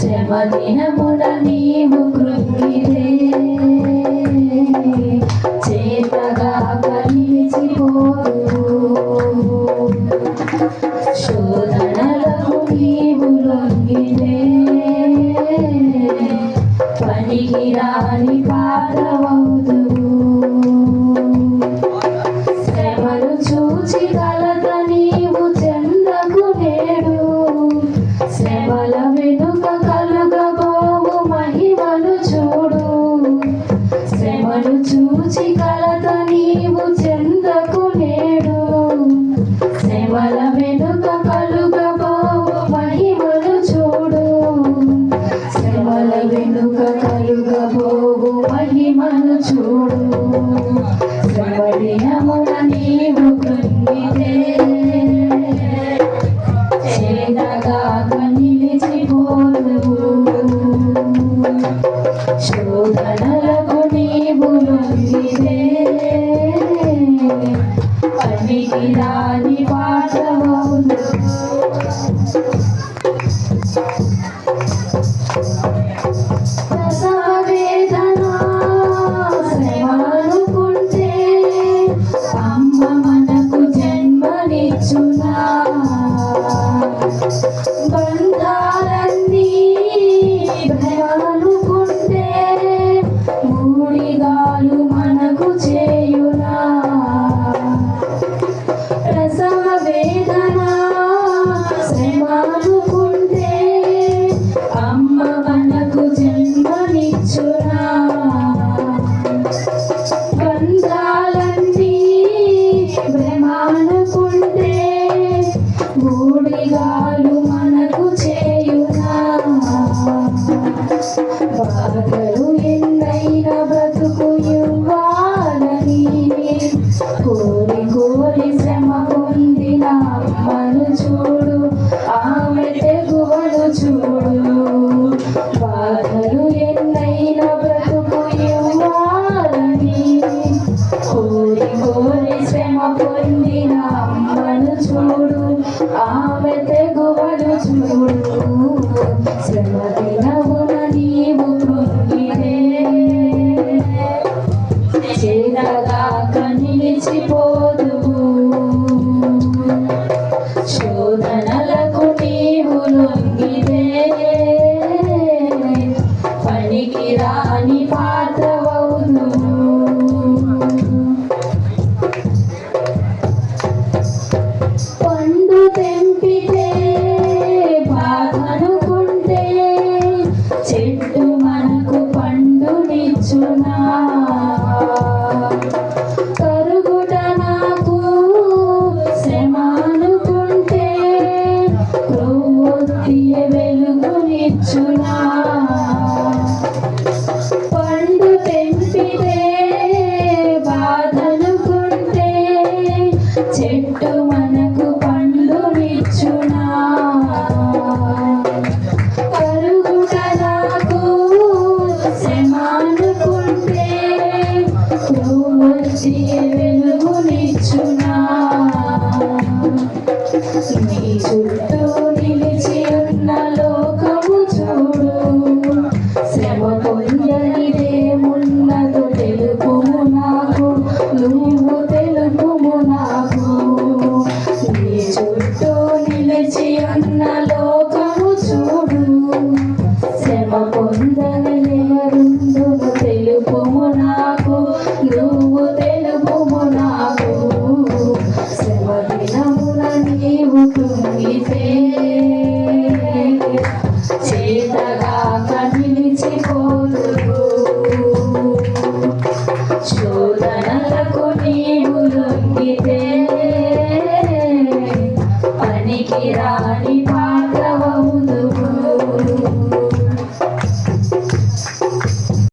శ్రమ దినమున నీవు కృంగితే చేతగాక నిలిచిపోదు. శోధనలకు నీవు లొంగితే పనికిరాని పాత్రవౌదువు. శ్రమను చూచి కలత నీవు చెందకు నేడు. శ్రమల వెనుక కలుగబోవు మహిమను చూడు. శ్రమను చూచి కలత నీవు చెందకు నేడు. శ్రమల వెనుక కలుగబోవు మహిమను చూడు. శ్రమల వెనుక కలుగబోవు మహిమను చూడు. శ్రమ దినమున నీవు కృంగితే చేతగాక నిలిచిపోదువు. శోధనలకు నీవు లొంగితే పనికిరాని పాత్రవౌదువు. బంధాలన్నీ భయాలుకుంటే మూడిగాలు మనకు చేయునా. ప్రసవ వేదన శ్రమనుకుంటే అమ్మ మనకు జన్మనిచ్చునా. బంధాలన్నీ భ్రమానుకుంటే మూడిగాలు మనకు చేయునా. బాధలు ఎన్నైనా బ్రతుకు ఇవ్వాలని కోరి కోరి శ్రమ పొందిన అమ్మను చూడు. ఆమె తెగువను చూడు. బాధలు ఎన్నైనా బ్రతుకు ఇవ్వాలని కోరి కోరి శ్రమ పొందిన అమ్మను చూడు. ఆమె తెగువను చూడు. శ్రమ దినమున నీవు కృంగితే చేతగాక నిలిచిపోదువు. శోధనలకు నీవు లొంగితే పనికిరాని పాత్రవౌదువు. పండు తెంపితే బాధనుకుంటే చెట్టు మనకు పండునిచ్చునా. కరుగుట నాకు శ్రమనుకుంటే క్రొవ్వొత్తియ వెలుగునిచ్చునా. పండు తెంపితే బాధనుకుంటే చెట్టు మనకు పండునిచ్చునా. కరుగుట నాకు శ్రమనుకుంటే క్రొవ్వొత్తియ వెలుగునిచ్చునా. నీ చుట్టూ నిలిచి ఉన్న లోకము చూడు. శ్రమ పొందనిదేమున్నదో తెలుపుము నాకు. నువ్వు తెలుపుము నాకు. నీ చుట్టూ నిలిచి ఉన్న లోకము చూడు. శ్రమ పొందనిదెవరుందో తెలుపుము నాకు. నువ్వు తెలుపుము నాకు. శ్రమ దినమున నీవు కృంగితే చేతగాక నిలిచిపోదువు. శోధనలకు నీవు లొంగితే పనికిరాని